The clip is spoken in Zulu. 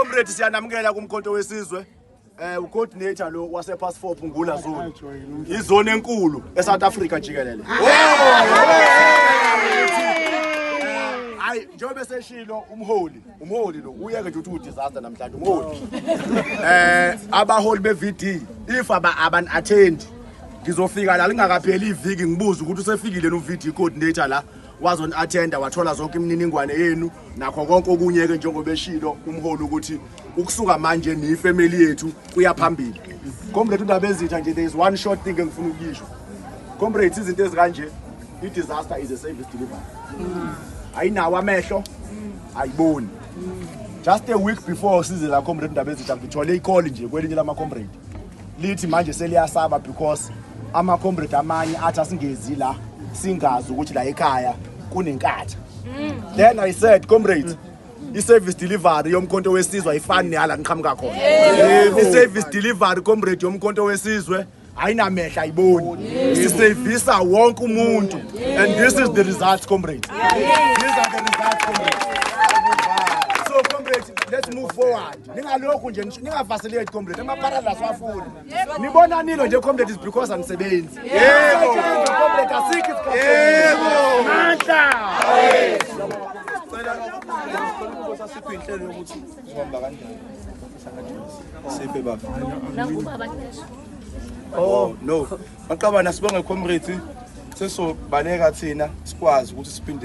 comrade siyanamukela kumkhonto wesizwe. Ucoordinator lo wase Pass 4 Pungula zone. Izone enkulu eSouth Africa jikelele. Hayi njengoba seshilo umholi lo uyeke nje uthi disaster namhlanje umholi. Abaholi beVD if aban attend ngizofika la lingakapheli iviki ngibuza ukuthi usefikile noVD coordinator la wazon attenda wathola zonke imininingwane yenu nakho konke okunye ke njengoba eshilo umholi ukuthi ukusuka manje ni family yethu kuyaphambili. Comrade undaba ezitha nje there is one short thing engifuna ukuyisho. Comrade izinto ezikanje i-disaster is a service delivery. Ayinawo amehl ayiboni. Just a week before size la comrade undaba ezitha ngithole icall nje kwelinye lama comrade lithi manje seliyasaba because ama comrade amanye athi asingezi la singazi ukuthi la ekhaya kunenkatha. Then I said comrades i-service delivery yomkhonto wesizwe ayifani neyala ngiqhamuka khona. I-service delivery comrade yomkhonto wesizwe ayinamehl ayiboni. Sisevisa wonke umuntu and this is the result comrades. These are the results comrades. So comrades let's move forward. Ningalokhu nje ningafacilitate comrades emaparallels wafuna. Nibona nilo nje comrades because anisebenzi. Yebo comrades asikho isikhathi. Yebo mandla. Sasipho inhlelo yokuthi sihamba kanjani. Siphe baba. Oh no. Maqabana sibonge comrades sesobaleka thina sikwazi ukuthi siphinde